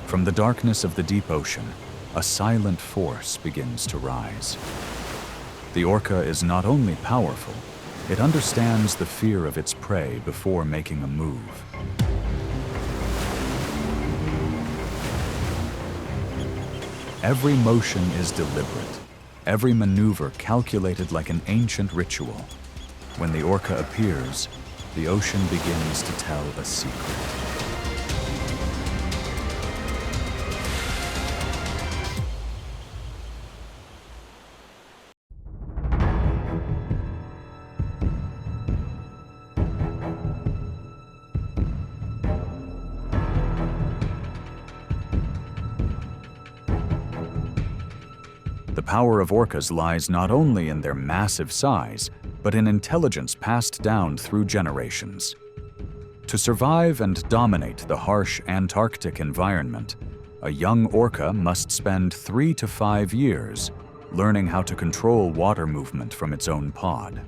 From the darkness of the deep ocean, a silent force begins to rise. The orca is not only powerful, it understands the fear of its prey before making a move. Every motion is deliberate, every maneuver calculated like an ancient ritual. When the orca appears, the ocean begins to tell a secret. The power of orcas lies not only in their massive size, but in intelligence passed down through generations. To survive and dominate the harsh Antarctic environment, a young orca must spend 3 to 5 years learning how to control water movement from its own pod.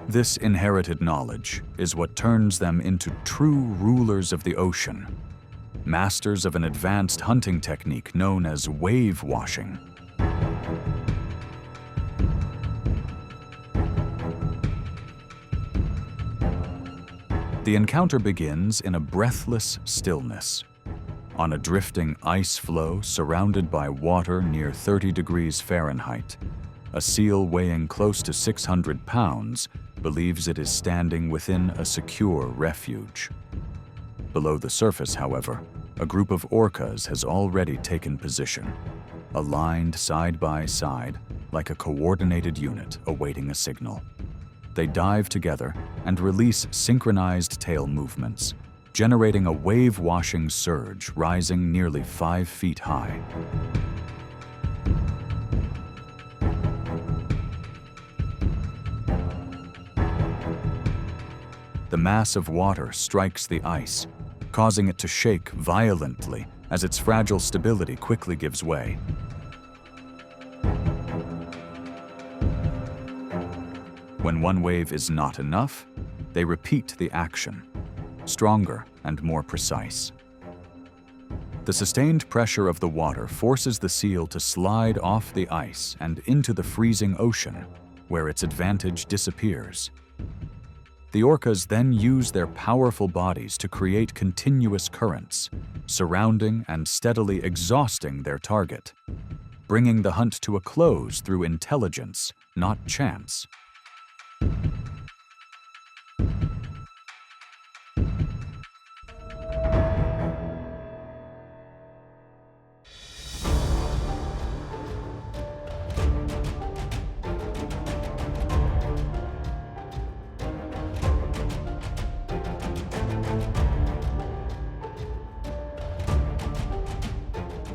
This inherited knowledge is what turns them into true rulers of the ocean, masters of an advanced hunting technique known as wave washing. The encounter begins in a breathless stillness. On a drifting ice floe surrounded by water near 30 degrees Fahrenheit, a seal weighing close to 600 pounds believes it is standing within a secure refuge. Below the surface, however, a group of orcas has already taken position, aligned side by side like a coordinated unit awaiting a signal. They dive together and release synchronized tail movements, generating a wave-washing surge rising nearly 5 feet high. The mass of water strikes the ice, causing it to shake violently as its fragile stability quickly gives way. When one wave is not enough, they repeat the action, stronger and more precise. The sustained pressure of the water forces the seal to slide off the ice and into the freezing ocean, where its advantage disappears. The orcas then use their powerful bodies to create continuous currents, surrounding and steadily exhausting their target, bringing the hunt to a close through intelligence, not chance.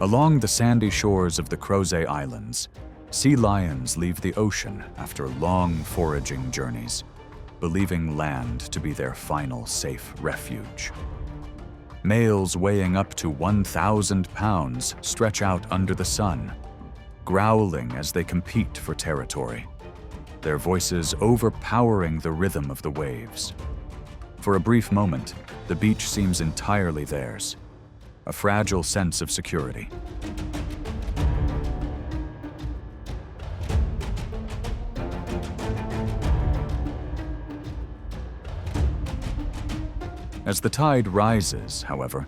Along the sandy shores of the Crozet Islands, sea lions leave the ocean after long foraging journeys, believing land to be their final safe refuge. Males weighing up to 1,000 pounds stretch out under the sun, growling as they compete for territory, their voices overpowering the rhythm of the waves. For a brief moment, the beach seems entirely theirs, a fragile sense of security. As the tide rises, however,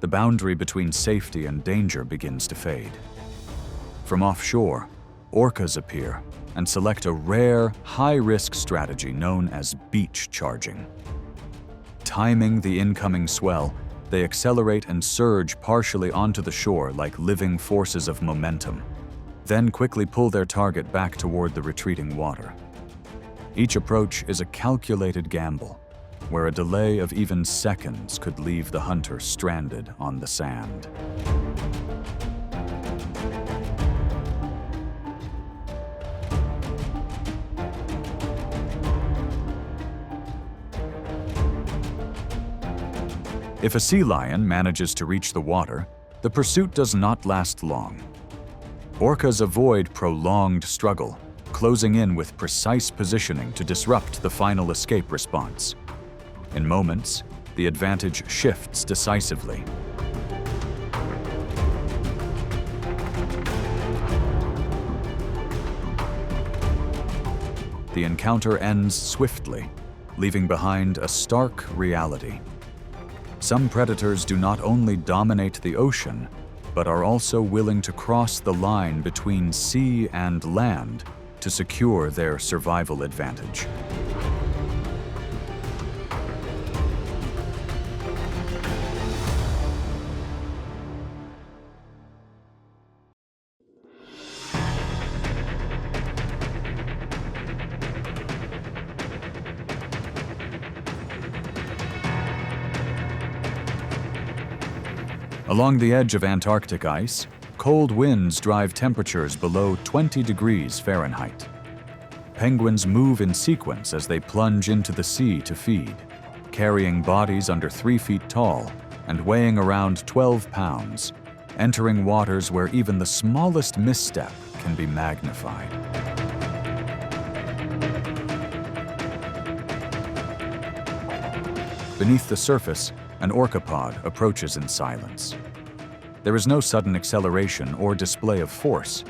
the boundary between safety and danger begins to fade. From offshore, orcas appear and select a rare, high-risk strategy known as beach charging. Timing the incoming swell, they accelerate and surge partially onto the shore like living forces of momentum, then quickly pull their target back toward the retreating water. Each approach is a calculated gamble, where a delay of even seconds could leave the hunter stranded on the sand. If a sea lion manages to reach the water, the pursuit does not last long. Orcas avoid prolonged struggle, closing in with precise positioning to disrupt the final escape response. In moments, the advantage shifts decisively. the encounter ends swiftly, leaving behind a stark reality. Some predators do not only dominate the ocean, but are also willing to cross the line between sea and land to secure their survival advantage. Along the edge of Antarctic ice, cold winds drive temperatures below 20 degrees Fahrenheit. Penguins move in sequence as they plunge into the sea to feed, carrying bodies under 3 feet tall and weighing around 12 pounds, entering waters where even the smallest misstep can be magnified. Beneath the surface, an orca pod approaches in silence. There is no sudden acceleration or display of force.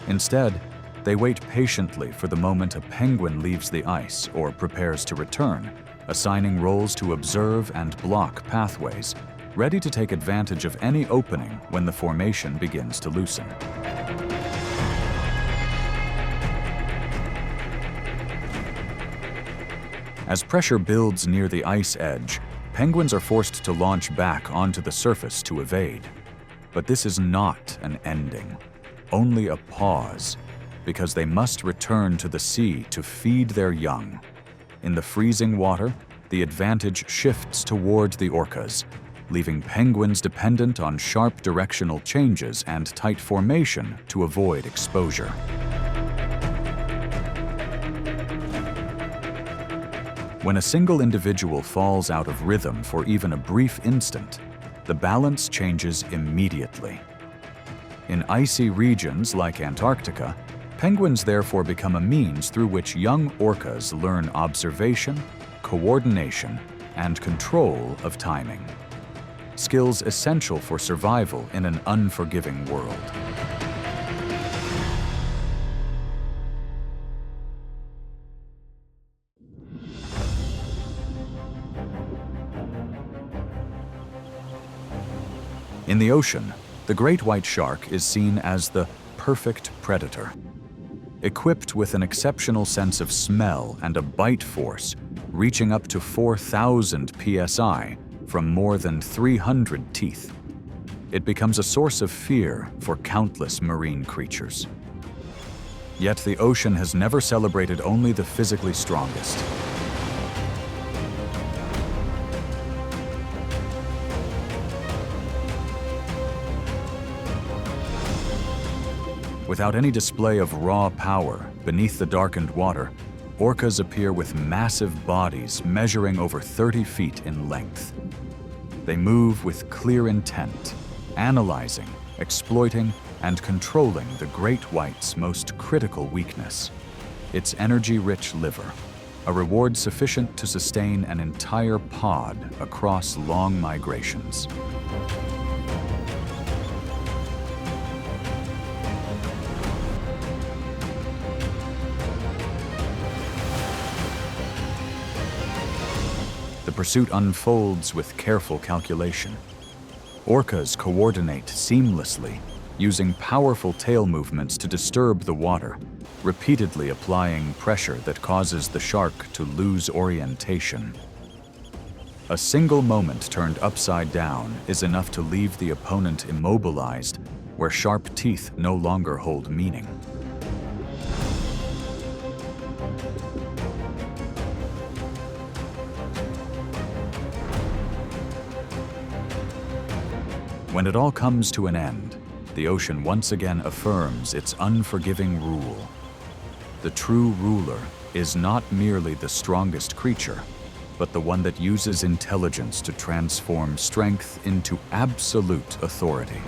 Instead, they wait patiently for the moment a penguin leaves the ice or prepares to return, assigning roles to observe and block pathways, ready to take advantage of any opening when the formation begins to loosen. As pressure builds near the ice edge, penguins are forced to launch back onto the surface to evade. But this is not an ending, only a pause, because they must return to the sea to feed their young. In the freezing water, the advantage shifts toward the orcas, leaving penguins dependent on sharp directional changes and tight formation to avoid exposure. When a single individual falls out of rhythm for even a brief instant, the balance changes immediately. In icy regions like Antarctica, penguins therefore become a means through which young orcas learn observation, coordination, and control of timing. Skills essential for survival in an unforgiving world. In the ocean, the great white shark is seen as the perfect predator. Equipped with an exceptional sense of smell and a bite force reaching up to 4,000 psi from more than 300 teeth, it becomes a source of fear for countless marine creatures. Yet the ocean has never celebrated only the physically strongest. Without any display of raw power beneath the darkened water, orcas appear with massive bodies measuring over 30 feet in length. They move with clear intent, analyzing, exploiting, and controlling the great white's most critical weakness, its energy-rich liver, a reward sufficient to sustain an entire pod across long migrations. The pursuit unfolds with careful calculation. Orcas coordinate seamlessly, using powerful tail movements to disturb the water, repeatedly applying pressure that causes the shark to lose orientation. A single moment turned upside down is enough to leave the opponent immobilized, where sharp teeth no longer hold meaning. When it all comes to an end, the ocean once again affirms its unforgiving rule. The true ruler is not merely the strongest creature, but the one that uses intelligence to transform strength into absolute authority.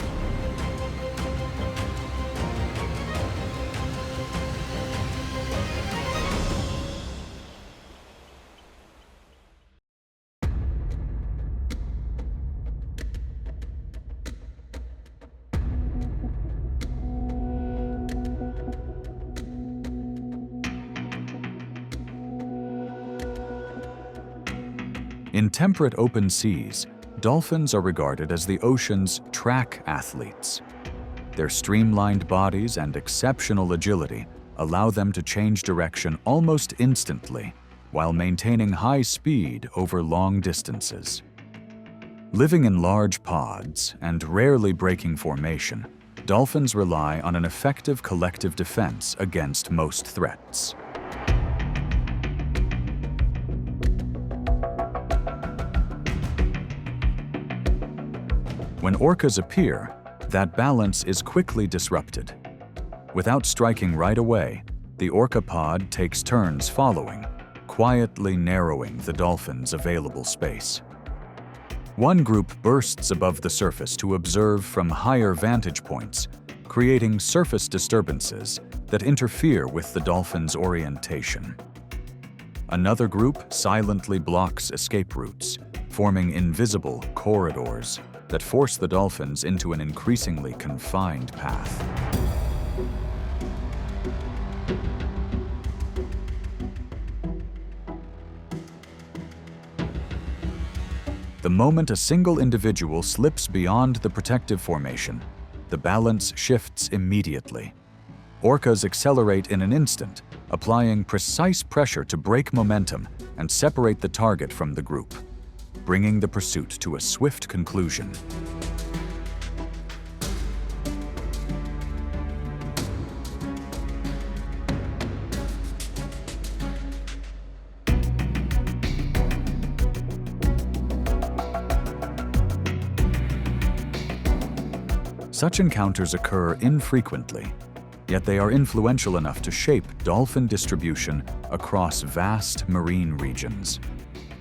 In temperate open seas, dolphins are regarded as the ocean's track athletes. Their streamlined bodies and exceptional agility allow them to change direction almost instantly while maintaining high speed over long distances. Living in large pods and rarely breaking formation, dolphins rely on an effective collective defense against most threats. When orcas appear, that balance is quickly disrupted. Without striking right away, the orca pod takes turns following, quietly narrowing the dolphin's available space. One group bursts above the surface to observe from higher vantage points, creating surface disturbances that interfere with the dolphin's orientation. Another group silently blocks escape routes, forming invisible corridors that force the dolphins into an increasingly confined path. The moment a single individual slips beyond the protective formation, the balance shifts immediately. Orcas accelerate in an instant, applying precise pressure to break momentum and separate the target from the group, bringing the pursuit to a swift conclusion. Such encounters occur infrequently, yet they are influential enough to shape dolphin distribution across vast marine regions.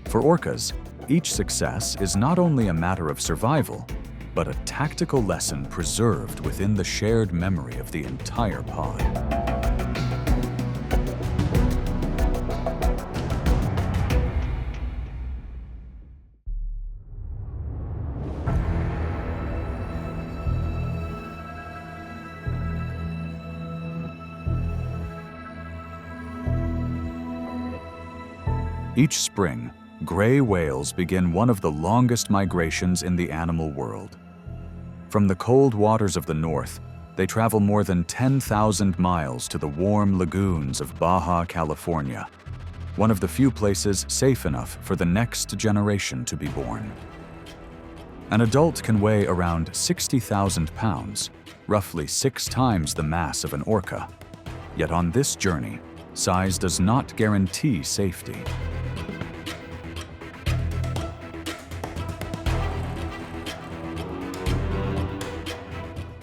For orcas, each success is not only a matter of survival, but a tactical lesson preserved within the shared memory of the entire pod. Each spring, gray whales begin one of the longest migrations in the animal world. From the cold waters of the north, they travel more than 10,000 miles to the warm lagoons of Baja California, one of the few places safe enough for the next generation to be born. An adult can weigh around 60,000 pounds, roughly 6 times the mass of an orca. Yet on this journey, size does not guarantee safety.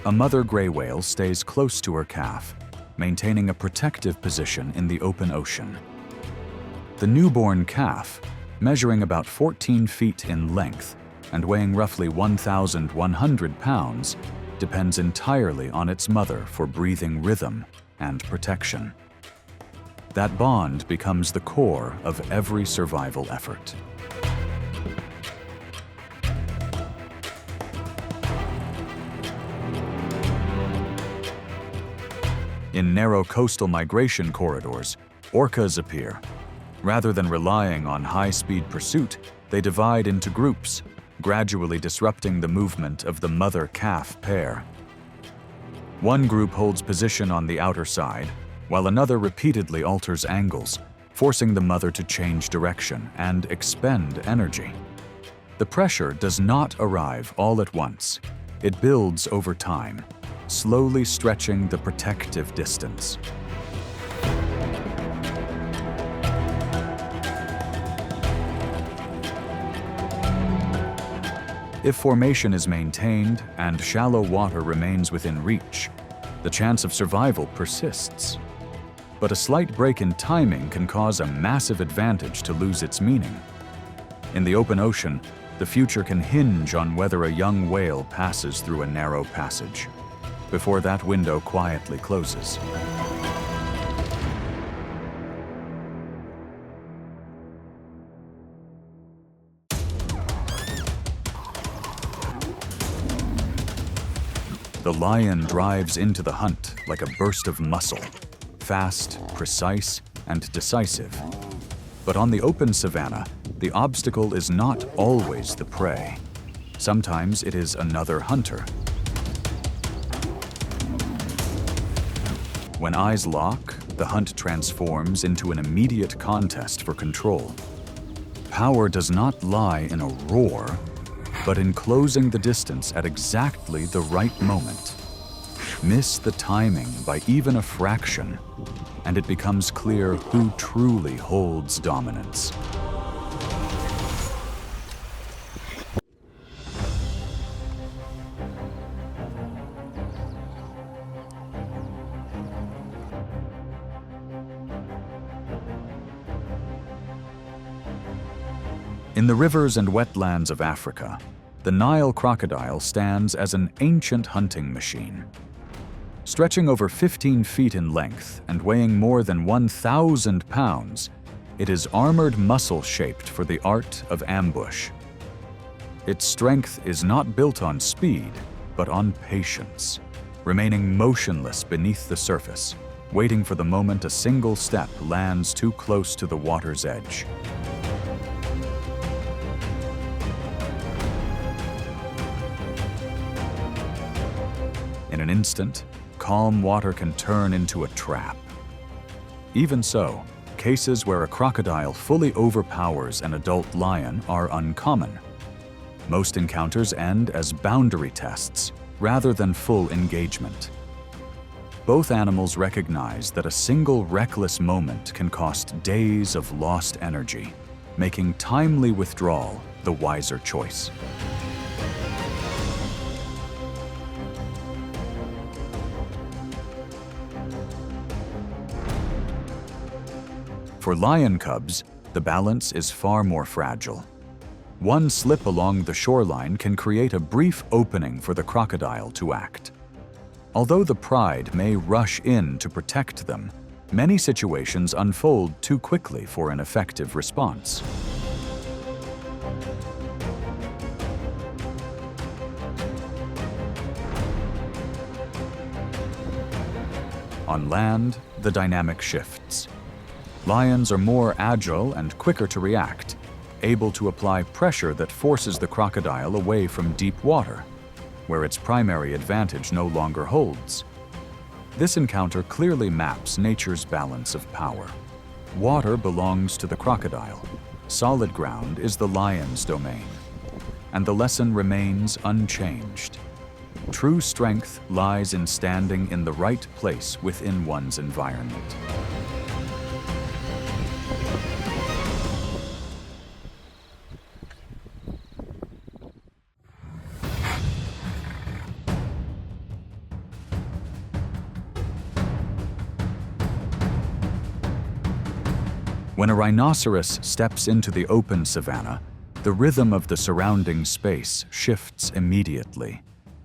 A mother gray whale stays close to her calf, maintaining a protective position in the open ocean. The newborn calf, measuring about 14 feet in length and weighing roughly 1,100 pounds, depends entirely on its mother for breathing rhythm and protection. That bond becomes the core of every survival effort. In narrow coastal migration corridors, orcas appear. Rather than relying on high-speed pursuit, they divide into groups, gradually disrupting the movement of the mother-calf pair. One group holds position on the outer side, while another repeatedly alters angles, forcing the mother to change direction and expend energy. The pressure does not arrive all at once. It builds over time, slowly stretching the protective distance. If formation is maintained and shallow water remains within reach, the chance of survival persists. But a slight break in timing can cause a massive advantage to lose its meaning. In the open ocean, the future can hinge on whether a young whale passes through a narrow passage, before that window quietly closes. The lion drives into the hunt like a burst of muscle, fast, precise, and decisive. But on the open savanna, the obstacle is not always the prey. Sometimes it is another hunter. When eyes lock, the hunt transforms into an immediate contest for control. Power does not lie in a roar, but in closing the distance at exactly the right moment. Miss the timing by even a fraction, and it becomes clear who truly holds dominance. In the rivers and wetlands of Africa, the Nile crocodile stands as an ancient hunting machine. Stretching over 15 feet in length and weighing more than 1,000 pounds, it is armored muscle shaped for the art of ambush. Its strength is not built on speed, but on patience, remaining motionless beneath the surface, waiting for the moment a single step lands too close to the water's edge. In an instant, calm water can turn into a trap. Even so, cases where a crocodile fully overpowers an adult lion are uncommon. Most encounters end as boundary tests rather than full engagement. Both animals recognize that a single reckless moment can cost days of lost energy, making timely withdrawal the wiser choice. For lion cubs, the balance is far more fragile. One slip along the shoreline can create a brief opening for the crocodile to act. Although the pride may rush in to protect them, many situations unfold too quickly for an effective response. On land, the dynamic shifts. Lions are more agile and quicker to react, able to apply pressure that forces the crocodile away from deep water, where its primary advantage no longer holds. This encounter clearly maps nature's balance of power. Water belongs to the crocodile. Solid ground is the lion's domain. And the lesson remains unchanged. True strength lies in standing in the right place within one's environment. When a rhinoceros steps into the open savanna, the rhythm of the surrounding space shifts immediately.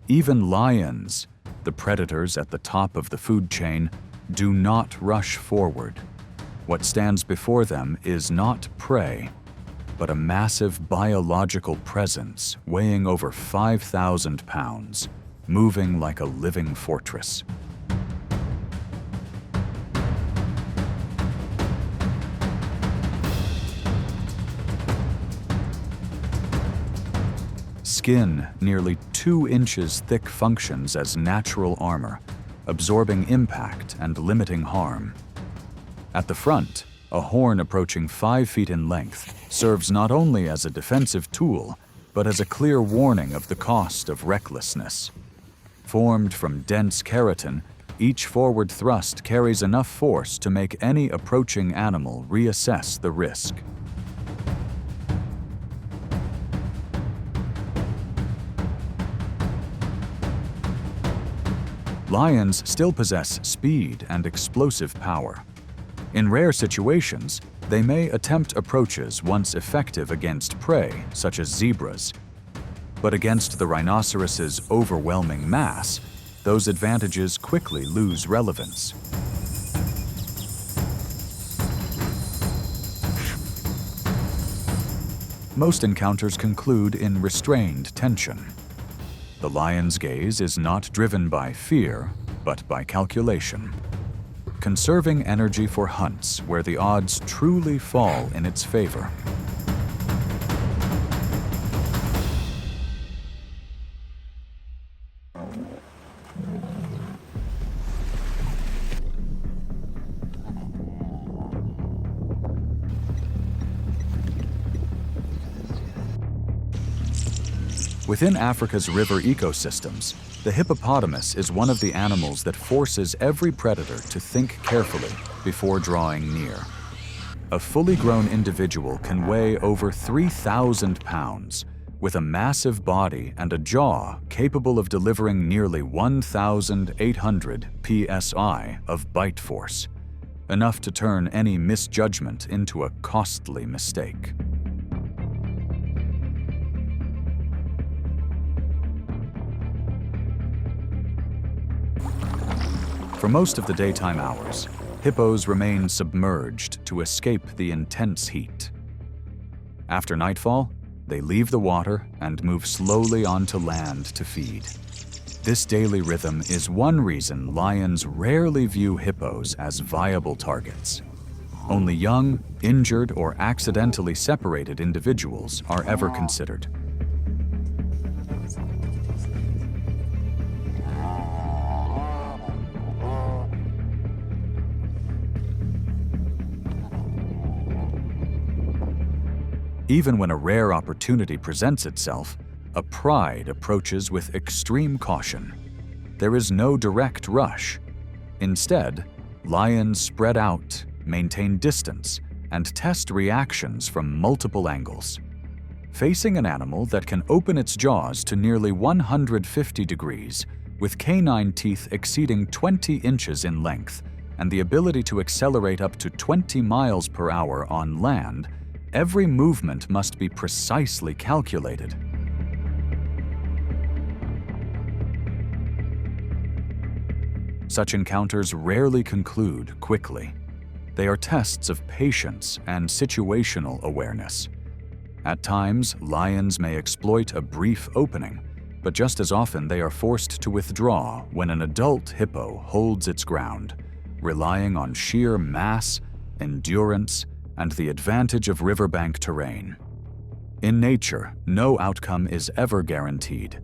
Even lions, the predators at the top of the food chain, do not rush forward. What stands before them is not prey, but a massive biological presence weighing over 5,000 pounds, moving like a living fortress. Skin nearly 2 inches thick functions as natural armor, absorbing impact and limiting harm. At the front, a horn approaching 5 feet in length serves not only as a defensive tool, but as a clear warning of the cost of recklessness. Formed from dense keratin, each forward thrust carries enough force to make any approaching animal reassess the risk. Lions still possess speed and explosive power. In rare situations, they may attempt approaches once effective against prey, such as zebras. But against the rhinoceros's overwhelming mass, those advantages quickly lose relevance. Most encounters conclude in restrained tension. The lion's gaze is not driven by fear, but by calculation. conserving energy for hunts where the odds truly fall in its favor. Within Africa's river ecosystems, the hippopotamus is one of the animals that forces every predator to think carefully before drawing near. A fully grown individual can weigh over 3,000 pounds, with a massive body and a jaw capable of delivering nearly 1,800 psi of bite force, enough to turn any misjudgment into a costly mistake. For most of the daytime hours, hippos remain submerged to escape the intense heat. After nightfall, they leave the water and move slowly onto land to feed. This daily rhythm is one reason lions rarely view hippos as viable targets. Only young, injured, or accidentally separated individuals are ever considered. Even when a rare opportunity presents itself, a pride approaches with extreme caution. There is no direct rush. Instead, lions spread out, maintain distance, and test reactions from multiple angles. Facing an animal that can open its jaws to nearly 150 degrees, with canine teeth exceeding 20 inches in length, and the ability to accelerate up to 20 miles per hour on land, every movement must be precisely calculated. Such encounters rarely conclude quickly. They are tests of patience and situational awareness. At times, lions may exploit a brief opening, but just as often they are forced to withdraw when an adult hippo holds its ground, relying on sheer mass, endurance, and the advantage of riverbank terrain. In nature, no outcome is ever guaranteed.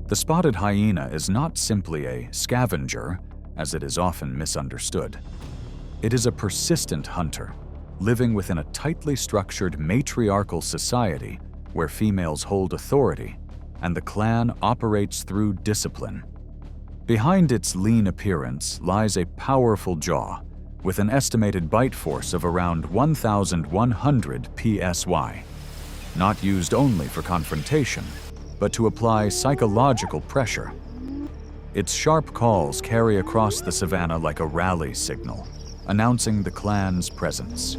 The spotted hyena is not simply a scavenger, as it is often misunderstood. It is a persistent hunter, living within a tightly structured matriarchal society where females hold authority and the clan operates through discipline. Behind its lean appearance lies a powerful jaw with an estimated bite force of around 1,100 psi, not used only for confrontation, but to apply psychological pressure. Its sharp calls carry across the savanna like a rally signal, announcing the clan's presence.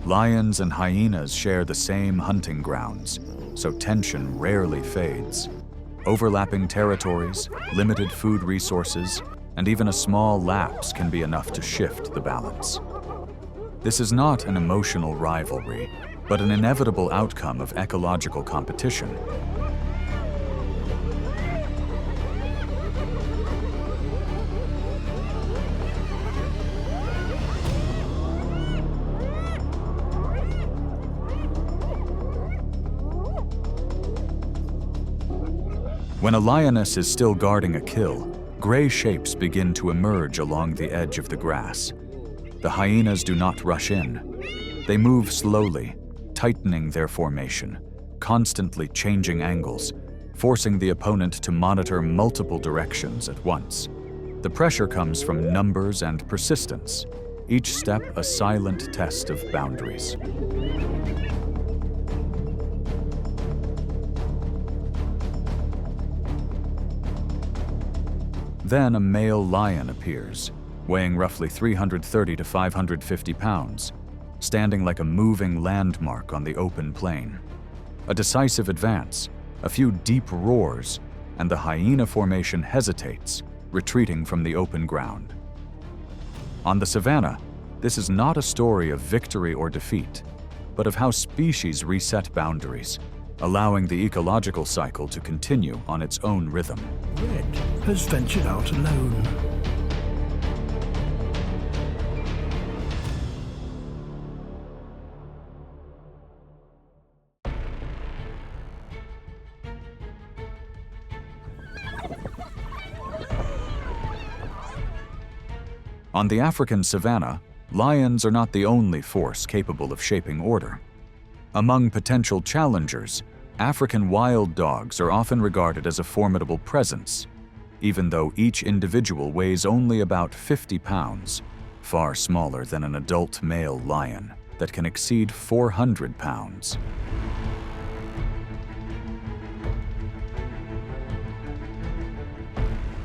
Lions and hyenas share the same hunting grounds, so tension rarely fades. Overlapping territories, limited food resources, and even a small lapse can be enough to shift the balance. This is not an emotional rivalry, but an inevitable outcome of ecological competition. When a lioness is still guarding a kill, gray shapes begin to emerge along the edge of the grass. The hyenas do not rush in. They move slowly, tightening their formation, constantly changing angles, forcing the opponent to monitor multiple directions at once. The pressure comes from numbers and persistence, each step a silent test of boundaries. Then a male lion appears, weighing roughly 330 to 550 pounds, standing like a moving landmark on the open plain. A decisive advance, a few deep roars, and the hyena formation hesitates, retreating from the open ground. On the savanna, this is not a story of victory or defeat, but of how species reset boundaries, allowing the ecological cycle to continue on its own rhythm. Red has ventured out alone. On the African savanna, lions are not the only force capable of shaping order. Among potential challengers, African wild dogs are often regarded as a formidable presence, even though each individual weighs only about 50 pounds, far smaller than an adult male lion that can exceed 400 pounds.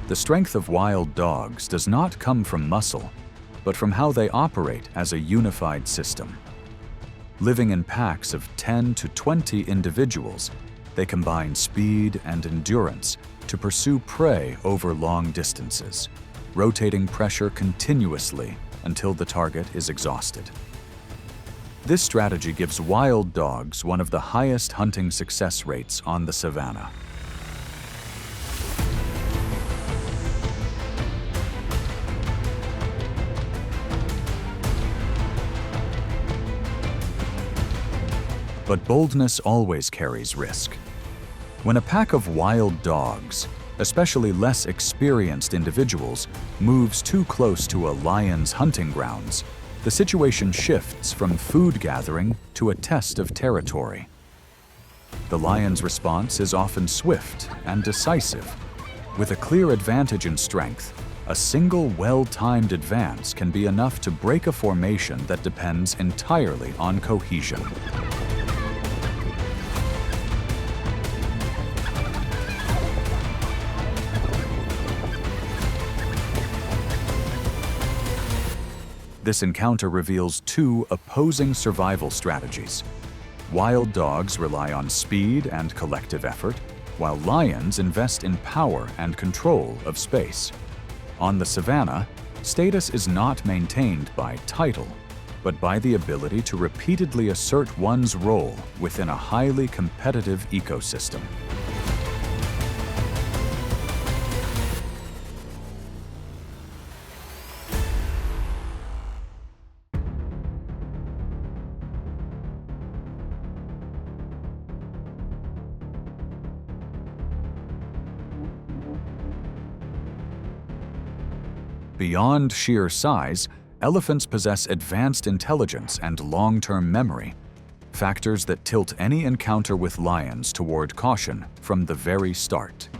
The strength of wild dogs does not come from muscle, but from how they operate as a unified system. Living in packs of 10 to 20 individuals, they combine speed and endurance to pursue prey over long distances, rotating pressure continuously until the target is exhausted. This strategy gives wild dogs one of the highest hunting success rates on the savanna. But boldness always carries risk. When a pack of wild dogs, especially less experienced individuals, moves too close to a lion's hunting grounds, the situation shifts from food gathering to a test of territory. The lion's response is often swift and decisive. With a clear advantage in strength, a single well-timed advance can be enough to break a formation that depends entirely on cohesion. This encounter reveals two opposing survival strategies. Wild dogs rely on speed and collective effort, while lions invest in power and control of space. On the savanna, status is not maintained by title, but by the ability to repeatedly assert one's role within a highly competitive ecosystem. Beyond sheer size, elephants possess advanced intelligence and long-term memory, factors that tilt any encounter with lions toward caution from the very start.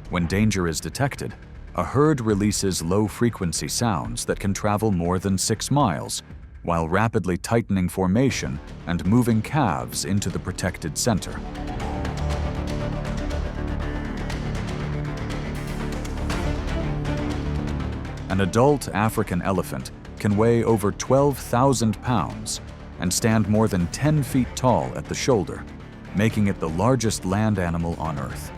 When danger is detected, a herd releases low-frequency sounds that can travel more than 6 miles, while rapidly tightening formation and moving calves into the protected center. An adult African elephant can weigh over 12,000 pounds and stand more than 10 feet tall at the shoulder, making it the largest land animal on Earth.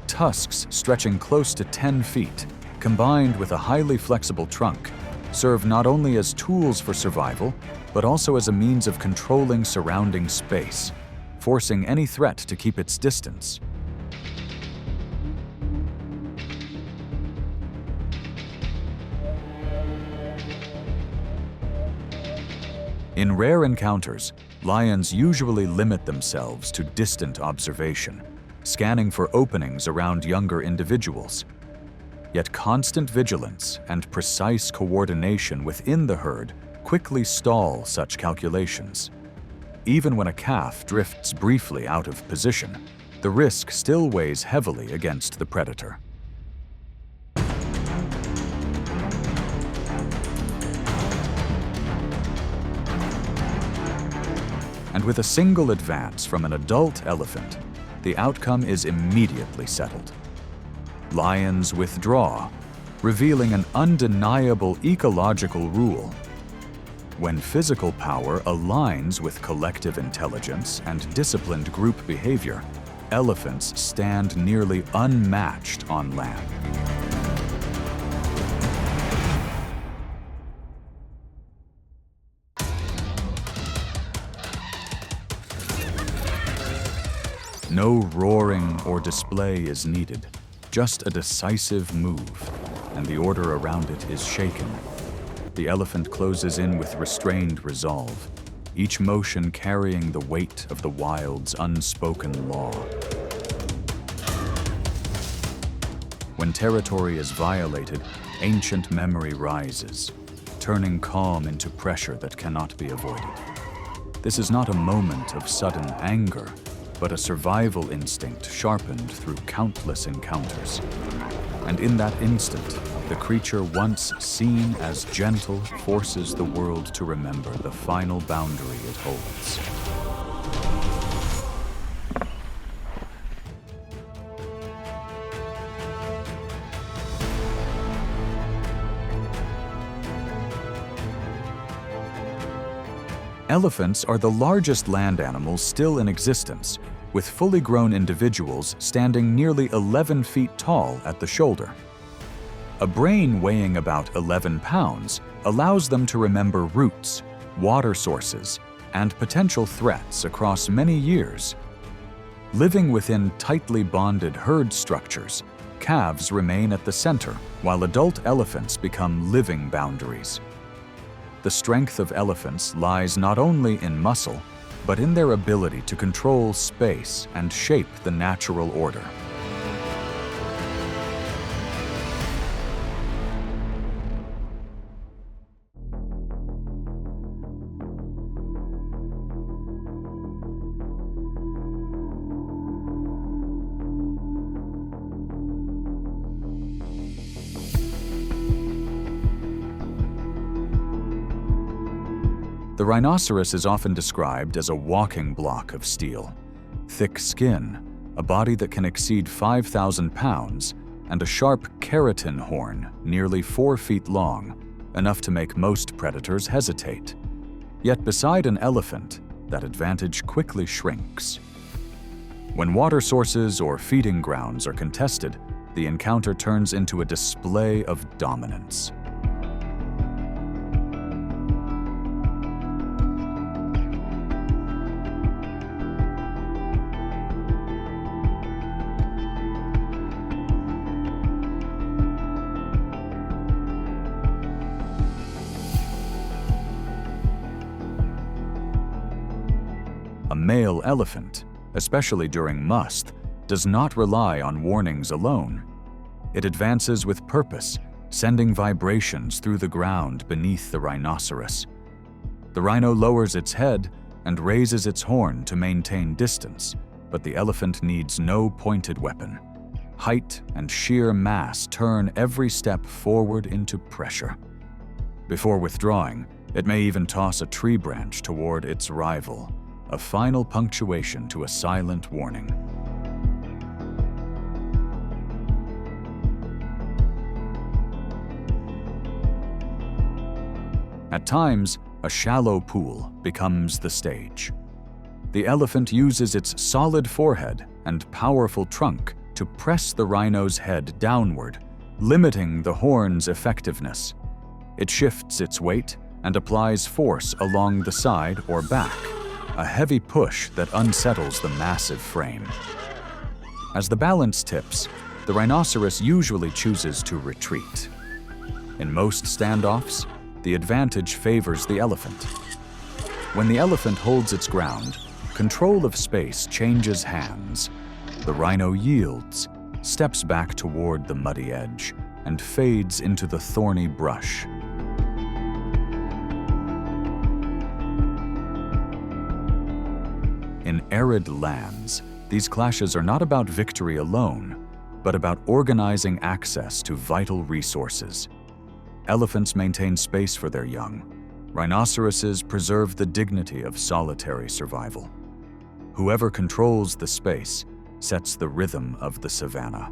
Tusks stretching close to 10 feet, combined with a highly flexible trunk, serve not only as tools for survival, but also as a means of controlling surrounding space, forcing any threat to keep its distance. In rare encounters, lions usually limit themselves to distant observation, scanning for openings around younger individuals. Yet constant vigilance and precise coordination within the herd quickly stall such calculations. Even when a calf drifts briefly out of position, the risk still weighs heavily against the predator. And with a single advance from an adult elephant, the outcome is immediately settled. Lions withdraw, revealing an undeniable ecological rule. When physical power aligns with collective intelligence and disciplined group behavior, elephants stand nearly unmatched on land. No roaring or display is needed, just a decisive move, and the order around it is shaken. The elephant closes in with restrained resolve, each motion carrying the weight of the wild's unspoken law. When territory is violated, ancient memory rises, turning calm into pressure that cannot be avoided. This is not a moment of sudden anger, but a survival instinct sharpened through countless encounters. And in that instant, the creature once seen as gentle forces the world to remember the final boundary it holds. Elephants are the largest land animals still in existence, with fully grown individuals standing nearly 11 feet tall at the shoulder. A brain weighing about 11 pounds allows them to remember routes, water sources, and potential threats across many years. Living within tightly bonded herd structures, calves remain at the center, while adult elephants become living boundaries. The strength of elephants lies not only in muscle, but in their ability to control space and shape the natural order. The rhinoceros is often described as a walking block of steel. Thick skin, a body that can exceed 5,000 pounds, and a sharp keratin horn nearly 4 feet long, enough to make most predators hesitate. Yet beside an elephant, that advantage quickly shrinks. When water sources or feeding grounds are contested, the encounter turns into a display of dominance. A male elephant, especially during must, does not rely on warnings alone. It advances with purpose, sending vibrations through the ground beneath the rhinoceros. The rhino lowers its head and raises its horn to maintain distance, but the elephant needs no pointed weapon. Height and sheer mass turn every step forward into pressure. Before withdrawing, it may even toss a tree branch toward its rival, a final punctuation to a silent warning. At times, a shallow pool becomes the stage. The elephant uses its solid forehead and powerful trunk to press the rhino's head downward, limiting the horn's effectiveness. It shifts its weight and applies force along the side or back, a heavy push that unsettles the massive frame. As the balance tips, the rhinoceros usually chooses to retreat. In most standoffs, the advantage favors the elephant. When the elephant holds its ground, control of space changes hands. The rhino yields, steps back toward the muddy edge, and fades into the thorny brush. In arid lands, these clashes are not about victory alone, but about organizing access to vital resources. Elephants maintain space for their young. Rhinoceroses preserve the dignity of solitary survival. Whoever controls the space sets the rhythm of the savanna.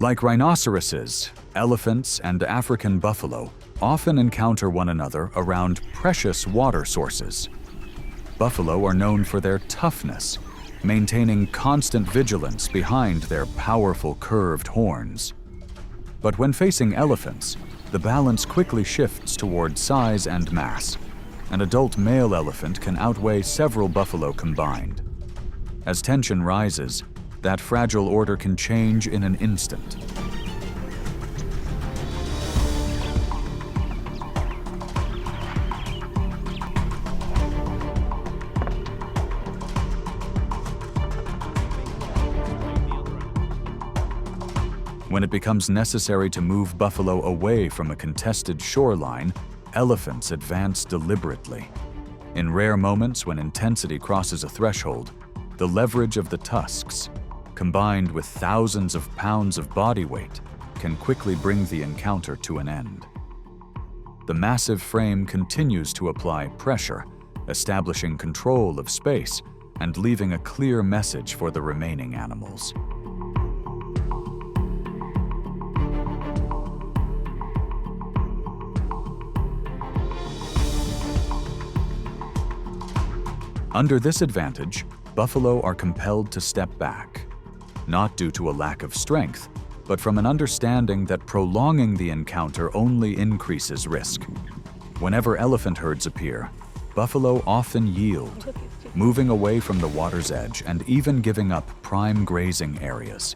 Like rhinoceroses, elephants, and African buffalo often encounter one another around precious water sources. Buffalo are known for their toughness, maintaining constant vigilance behind their powerful curved horns. But when facing elephants, the balance quickly shifts toward size and mass. An adult male elephant can outweigh several buffalo combined. As tension rises, that fragile order can change in an instant. When it becomes necessary to move buffalo away from a contested shoreline, elephants advance deliberately. In rare moments when intensity crosses a threshold, the leverage of the tusks, combined with thousands of pounds of body weight, can quickly bring the encounter to an end. The massive frame continues to apply pressure, establishing control of space and leaving a clear message for the remaining animals. Under this advantage, buffalo are compelled to step back, not due to a lack of strength, but from an understanding that prolonging the encounter only increases risk. Whenever elephant herds appear, buffalo often yield, moving away from the water's edge and even giving up prime grazing areas.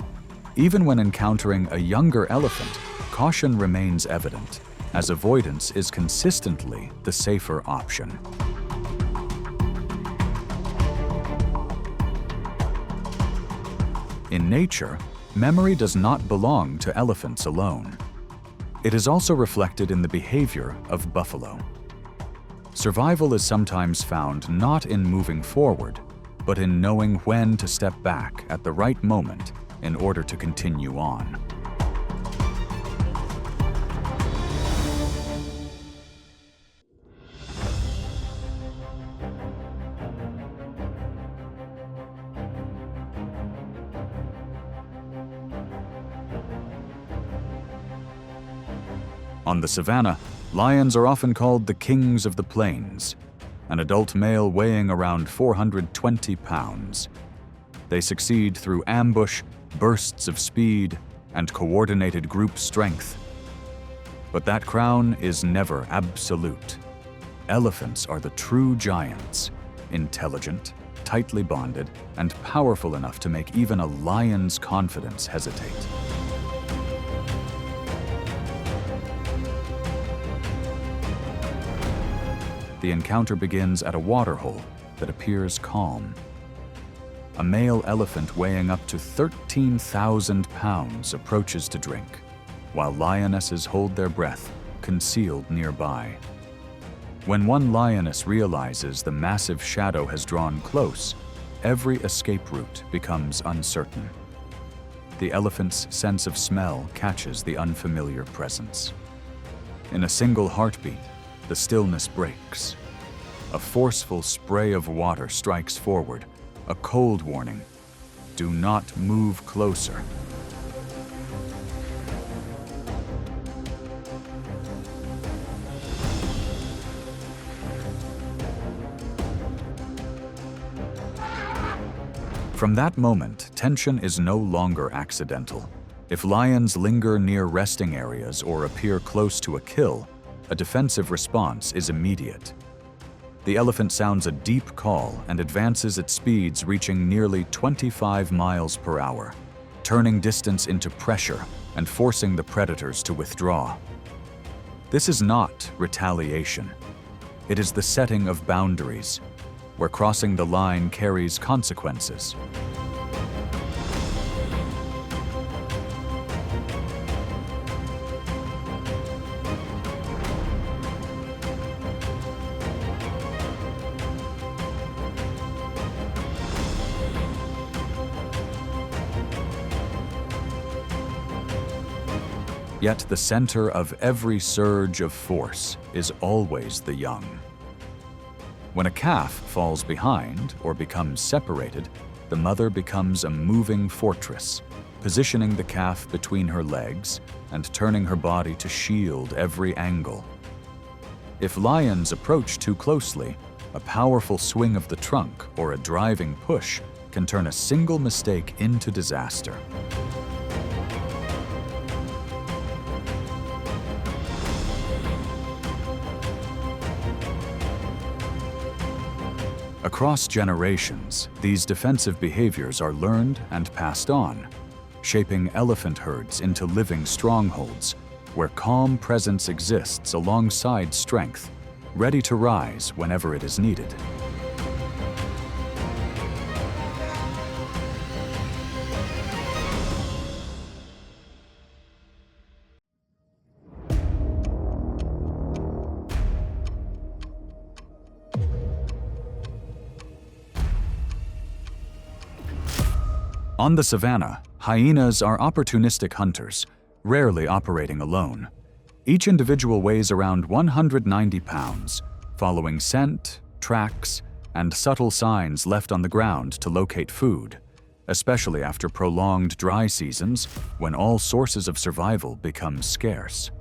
Even when encountering a younger elephant, caution remains evident, as avoidance is consistently the safer option. In nature, memory does not belong to elephants alone. It is also reflected in the behavior of buffalo. Survival is sometimes found not in moving forward, but in knowing when to step back at the right moment in order to continue on. On the savanna, lions are often called the kings of the plains, an adult male weighing around 420 pounds. They succeed through ambush, bursts of speed, and coordinated group strength. But that crown is never absolute. Elephants are the true giants, intelligent, tightly bonded, and powerful enough to make even a lion's confidence hesitate. The encounter begins at a waterhole that appears calm. A male elephant weighing up to 13,000 pounds approaches to drink, while lionesses hold their breath, concealed nearby. When one lioness realizes the massive shadow has drawn close, every escape route becomes uncertain. The elephant's sense of smell catches the unfamiliar presence. In a single heartbeat, the stillness breaks. A forceful spray of water strikes forward, a cold warning. Do not move closer. From that moment, tension is no longer accidental. If lions linger near resting areas or appear close to a kill, a defensive response is immediate. The elephant sounds a deep call and advances at speeds reaching nearly 25 miles per hour, turning distance into pressure and forcing the predators to withdraw. This is not retaliation. It is the setting of boundaries, where crossing the line carries consequences. Yet the center of every surge of force is always the young. When a calf falls behind or becomes separated, the mother becomes a moving fortress, positioning the calf between her legs and turning her body to shield every angle. If lions approach too closely, a powerful swing of the trunk or a driving push can turn a single mistake into disaster. Across generations, these defensive behaviors are learned and passed on, shaping elephant herds into living strongholds where calm presence exists alongside strength, ready to rise whenever it is needed. On the savanna, hyenas are opportunistic hunters, rarely operating alone. Each individual weighs around 190 pounds, following scent, tracks, and subtle signs left on the ground to locate food, especially after prolonged dry seasons when all sources of survival become scarce.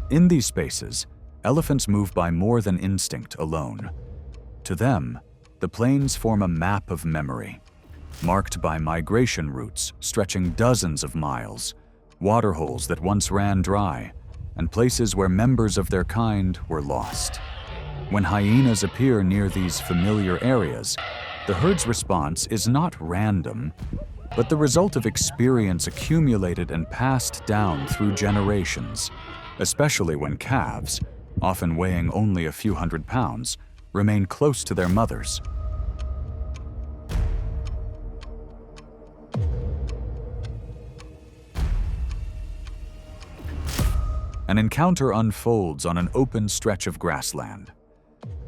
In these spaces, elephants move by more than instinct alone. To them, the plains form a map of memory, marked by migration routes stretching dozens of miles, waterholes that once ran dry, and places where members of their kind were lost. When hyenas appear near these familiar areas, the herd's response is not random, but the result of experience accumulated and passed down through generations, especially when calves, often weighing only a few hundred pounds, remain close to their mothers. An encounter unfolds on an open stretch of grassland.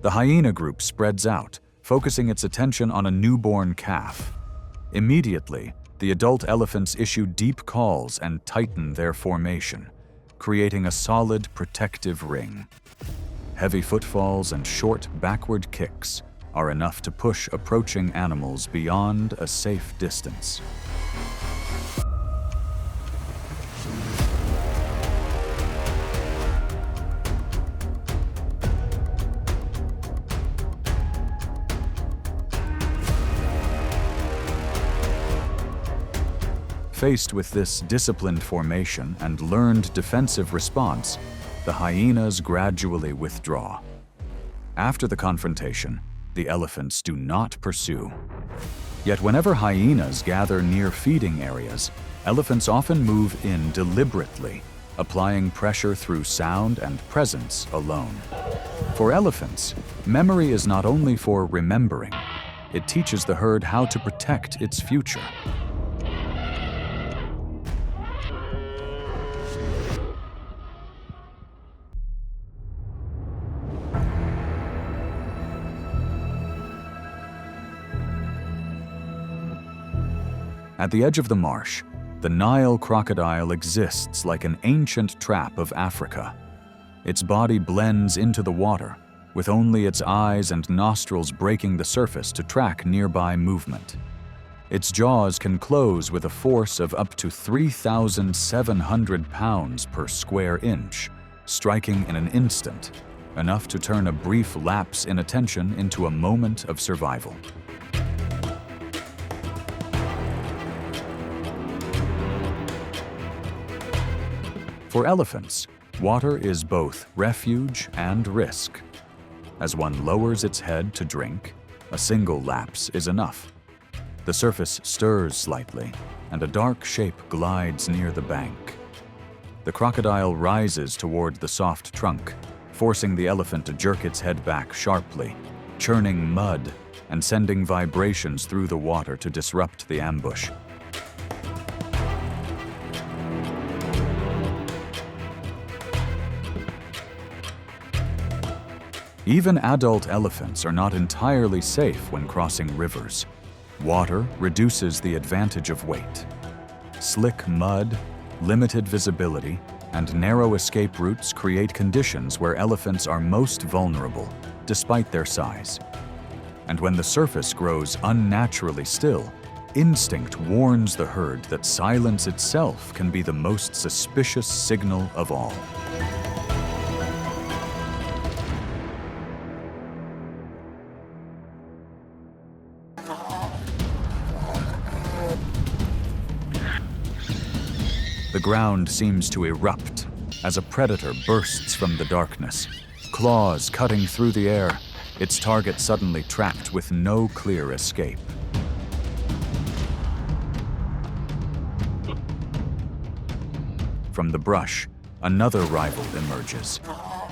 The hyena group spreads out, focusing its attention on a newborn calf. Immediately, the adult elephants issue deep calls and tighten their formation, creating a solid protective ring. Heavy footfalls and short backward kicks are enough to push approaching animals beyond a safe distance. Faced with this disciplined formation and learned defensive response, the hyenas gradually withdraw. After the confrontation, the elephants do not pursue. Yet whenever hyenas gather near feeding areas, elephants often move in deliberately, applying pressure through sound and presence alone. For elephants, memory is not only for remembering, it teaches the herd how to protect its future. At the edge of the marsh, the Nile crocodile exists like an ancient trap of Africa. Its body blends into the water, with only its eyes and nostrils breaking the surface to track nearby movement. Its jaws can close with a force of up to 3,700 pounds per square inch, striking in an instant, enough to turn a brief lapse in attention into a moment of survival. For elephants, water is both refuge and risk. As one lowers its head to drink, a single lapse is enough. The surface stirs slightly, and a dark shape glides near the bank. The crocodile rises toward the soft trunk, forcing the elephant to jerk its head back sharply, churning mud and sending vibrations through the water to disrupt the ambush. Even adult elephants are not entirely safe when crossing rivers. Water reduces the advantage of weight. Slick mud, limited visibility, and narrow escape routes create conditions where elephants are most vulnerable, despite their size. And when the surface grows unnaturally still, instinct warns the herd that silence itself can be the most suspicious signal of all. The ground seems to erupt as a predator bursts from the darkness, claws cutting through the air, its target suddenly trapped with no clear escape. From the brush, another rival emerges,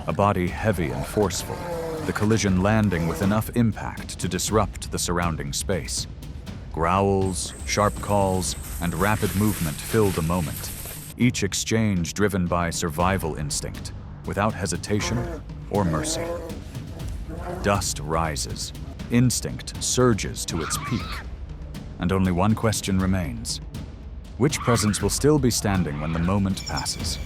a body heavy and forceful, the collision landing with enough impact to disrupt the surrounding space. Growls, sharp calls, and rapid movement fill the moment, each exchange driven by survival instinct, without hesitation or mercy. Dust rises, instinct surges to its peak, and only one question remains. Which presence will still be standing when the moment passes?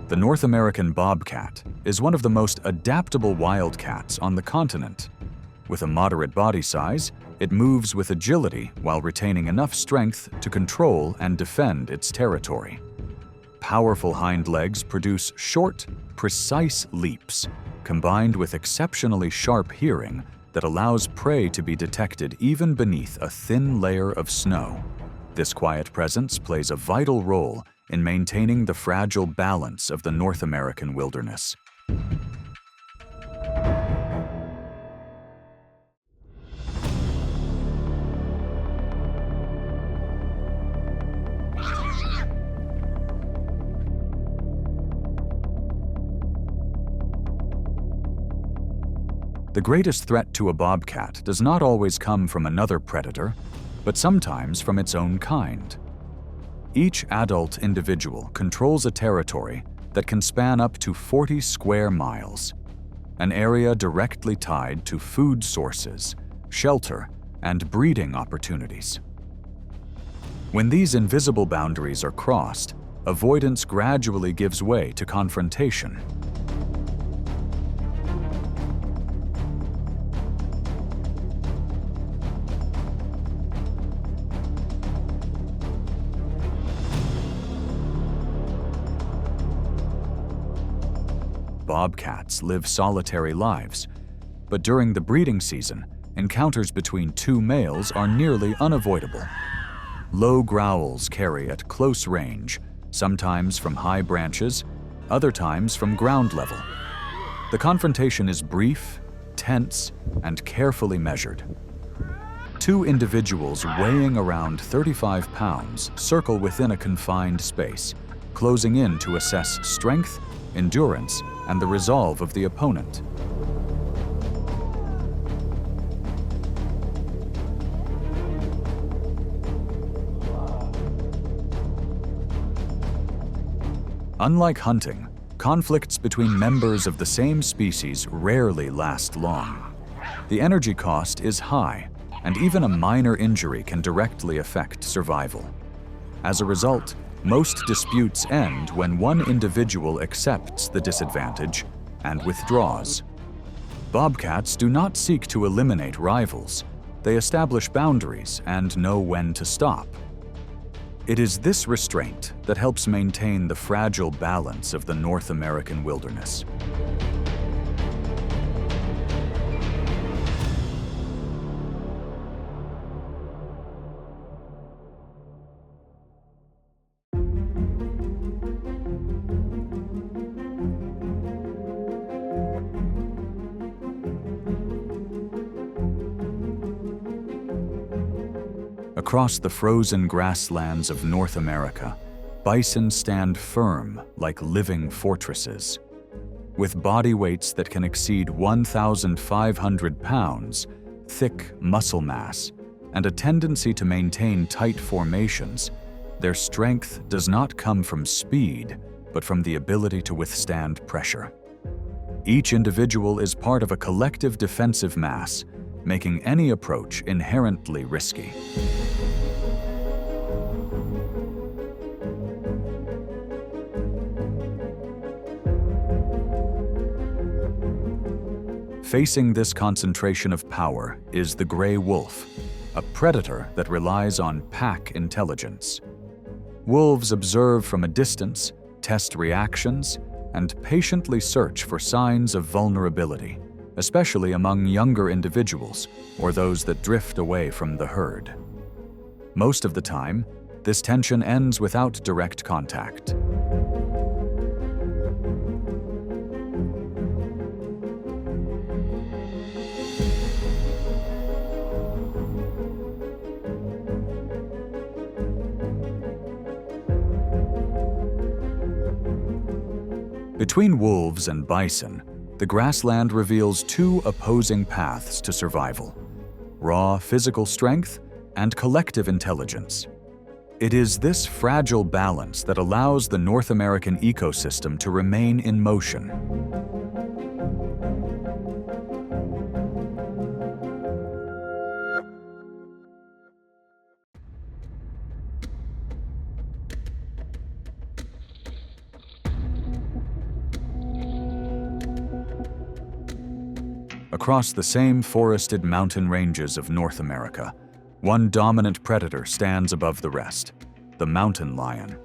The North American bobcat is one of the most adaptable wildcats on the continent. With a moderate body size, it moves with agility while retaining enough strength to control and defend its territory. Powerful hind legs produce short, precise leaps, combined with exceptionally sharp hearing that allows prey to be detected even beneath a thin layer of snow. This quiet presence plays a vital role in maintaining the fragile balance of the North American wilderness. The greatest threat to a bobcat does not always come from another predator, but sometimes from its own kind. Each adult individual controls a territory that can span up to 40 square miles, an area directly tied to food sources, shelter, and breeding opportunities. When these invisible boundaries are crossed, avoidance gradually gives way to confrontation. Bobcats live solitary lives, but during the breeding season, encounters between two males are nearly unavoidable. Low growls carry at close range, sometimes from high branches, other times from ground level. The confrontation is brief, tense, and carefully measured. Two individuals weighing around 35 pounds circle within a confined space, closing in to assess strength, endurance, and the resolve of the opponent. Unlike hunting, conflicts between members of the same species rarely last long. The energy cost is high, and even a minor injury can directly affect survival. As a result, most disputes end when one individual accepts the disadvantage and withdraws. Bobcats do not seek to eliminate rivals. They establish boundaries and know when to stop. It is this restraint that helps maintain the fragile balance of the North American wilderness. Across the frozen grasslands of North America, bison stand firm like living fortresses. With body weights that can exceed 1,500 pounds, thick muscle mass, and a tendency to maintain tight formations, their strength does not come from speed, but from the ability to withstand pressure. Each individual is part of a collective defensive mass, making any approach inherently risky. Facing this concentration of power is the gray wolf, a predator that relies on pack intelligence. Wolves observe from a distance, test reactions, and patiently search for signs of vulnerability, especially among younger individuals or those that drift away from the herd. Most of the time, this tension ends without direct contact. Between wolves and bison, the grassland reveals two opposing paths to survival: raw physical strength and collective intelligence. It is this fragile balance that allows the North American ecosystem to remain in motion. Across the same forested mountain ranges of North America, one dominant predator stands above the rest: the mountain lion.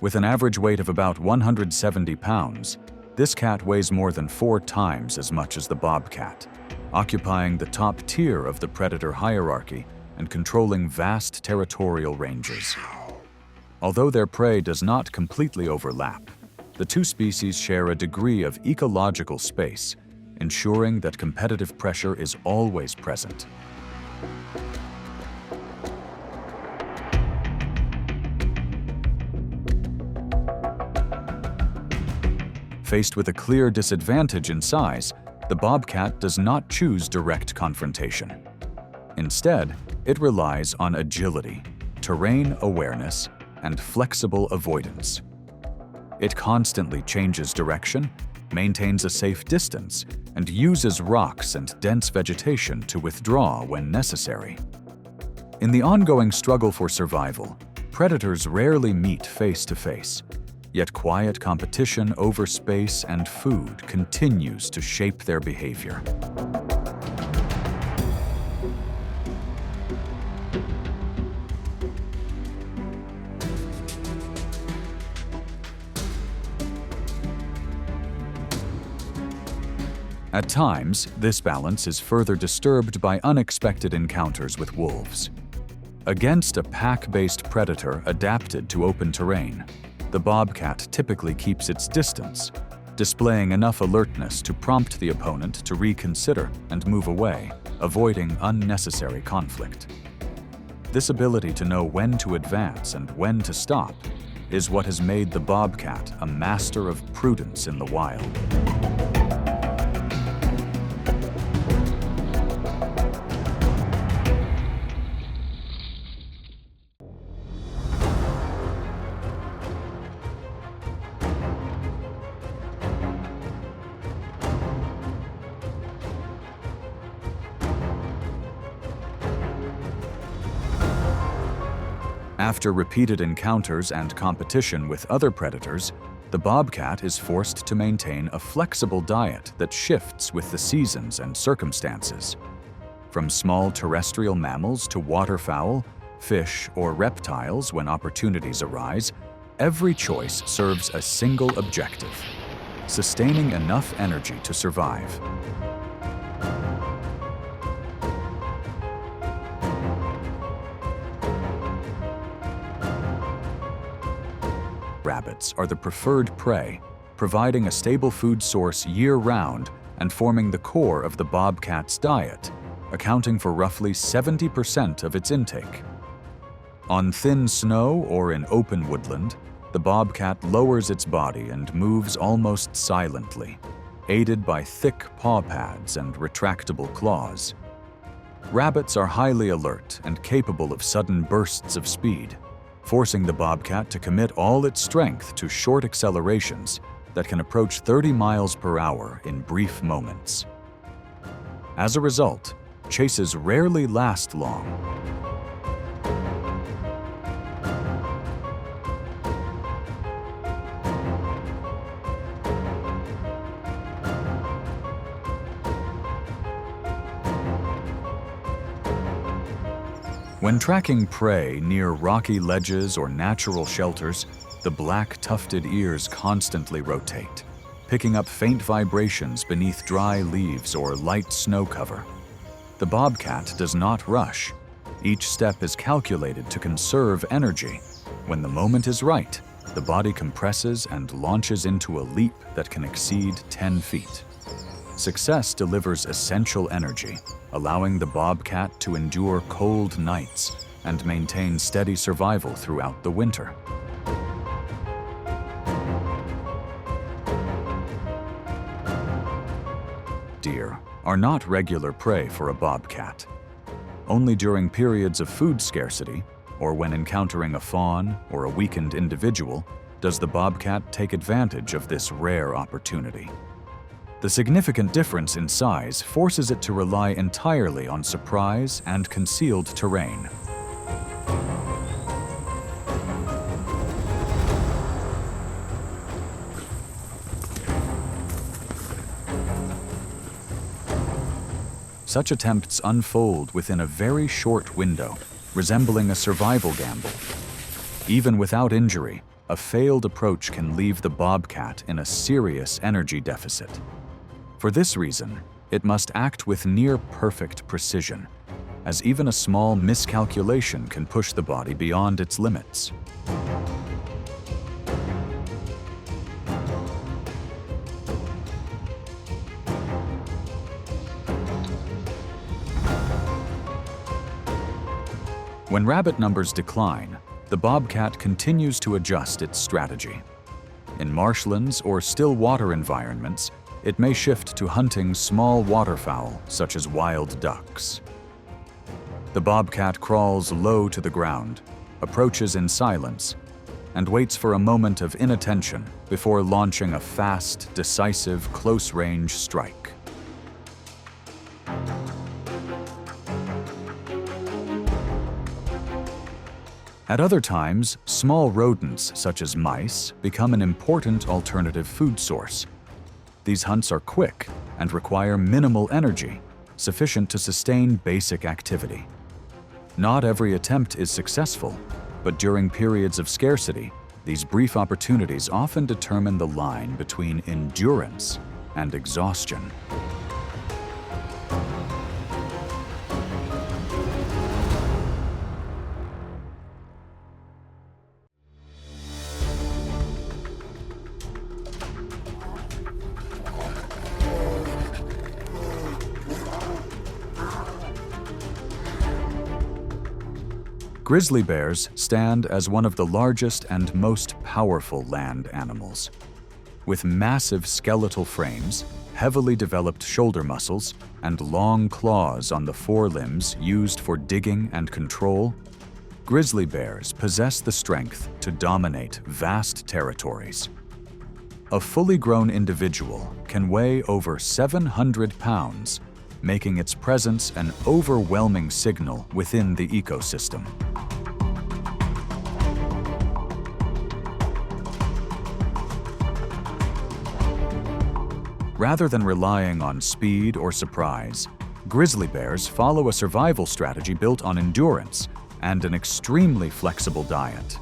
With an average weight of about 170 pounds, this cat weighs more than 4 times as much as the bobcat, occupying the top tier of the predator hierarchy and controlling vast territorial ranges. Although their prey does not completely overlap, the two species share a degree of ecological space, ensuring that competitive pressure is always present. Faced with a clear disadvantage in size, the bobcat does not choose direct confrontation. Instead, it relies on agility, terrain awareness, and flexible avoidance. It constantly changes direction, maintains a safe distance, and uses rocks and dense vegetation to withdraw when necessary. In the ongoing struggle for survival, predators rarely meet face to face, yet quiet competition over space and food continues to shape their behavior. At times, this balance is further disturbed by unexpected encounters with wolves. Against a pack-based predator adapted to open terrain, the bobcat typically keeps its distance, displaying enough alertness to prompt the opponent to reconsider and move away, avoiding unnecessary conflict. This ability to know when to advance and when to stop is what has made the bobcat a master of prudence in the wild. After repeated encounters and competition with other predators, the bobcat is forced to maintain a flexible diet that shifts with the seasons and circumstances. From small terrestrial mammals to waterfowl, fish, or reptiles when opportunities arise, every choice serves a single objective: sustaining enough energy to survive. Rabbits are the preferred prey, providing a stable food source year-round and forming the core of the bobcat's diet, accounting for roughly 70% of its intake. On thin snow or in open woodland, the bobcat lowers its body and moves almost silently, aided by thick paw pads and retractable claws. Rabbits are highly alert and capable of sudden bursts of speed, forcing the bobcat to commit all its strength to short accelerations that can approach 30 miles per hour in brief moments. As a result, chases rarely last long. When tracking prey near rocky ledges or natural shelters, the black tufted ears constantly rotate, picking up faint vibrations beneath dry leaves or light snow cover. The bobcat does not rush. Each step is calculated to conserve energy. When the moment is right, the body compresses and launches into a leap that can exceed 10 feet. Success delivers essential energy, allowing the bobcat to endure cold nights and maintain steady survival throughout the winter. Deer are not regular prey for a bobcat. Only during periods of food scarcity, or when encountering a fawn or a weakened individual, does the bobcat take advantage of this rare opportunity. The significant difference in size forces it to rely entirely on surprise and concealed terrain. Such attempts unfold within a very short window, resembling a survival gamble. Even without injury, a failed approach can leave the bobcat in a serious energy deficit. For this reason, it must act with near-perfect precision, as even a small miscalculation can push the body beyond its limits. When rabbit numbers decline, the bobcat continues to adjust its strategy. In marshlands or still water environments, it may shift to hunting small waterfowl, such as wild ducks. The bobcat crawls low to the ground, approaches in silence, and waits for a moment of inattention before launching a fast, decisive, close-range strike. At other times, small rodents such as mice become an important alternative food source. These hunts are quick and require minimal energy, sufficient to sustain basic activity. Not every attempt is successful, but during periods of scarcity, these brief opportunities often determine the line between endurance and exhaustion. Grizzly bears stand as one of the largest and most powerful land animals. With massive skeletal frames, heavily developed shoulder muscles, and long claws on the forelimbs used for digging and control, grizzly bears possess the strength to dominate vast territories. A fully grown individual can weigh over 700 pounds, making its presence an overwhelming signal within the ecosystem. Rather than relying on speed or surprise, grizzly bears follow a survival strategy built on endurance and an extremely flexible diet.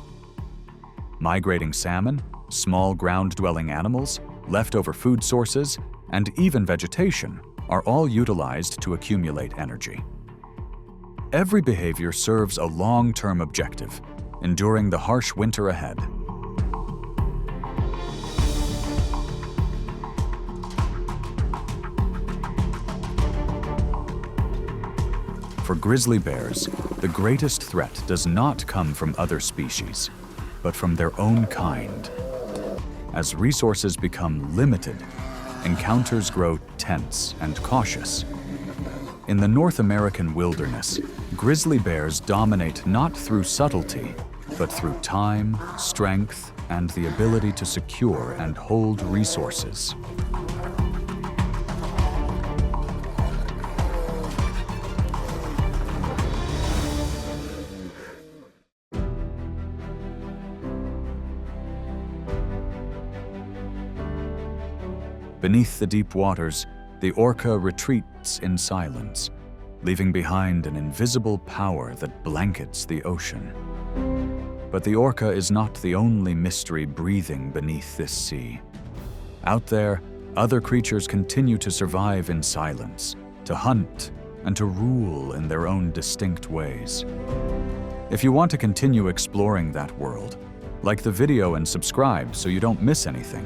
Migrating salmon, small ground-dwelling animals, leftover food sources, and even vegetation are all utilized to accumulate energy. Every behavior serves a long-term objective, enduring the harsh winter ahead. For grizzly bears, the greatest threat does not come from other species, but from their own kind. As resources become limited, encounters grow tense and cautious. In the North American wilderness, grizzly bears dominate not through subtlety, but through time, strength, and the ability to secure and hold resources. Beneath the deep waters, the orca retreats in silence, leaving behind an invisible power that blankets the ocean. But the orca is not the only mystery breathing beneath this sea. Out there, other creatures continue to survive in silence, to hunt, and to rule in their own distinct ways. If you want to continue exploring that world, like the video and subscribe so you don't miss anything.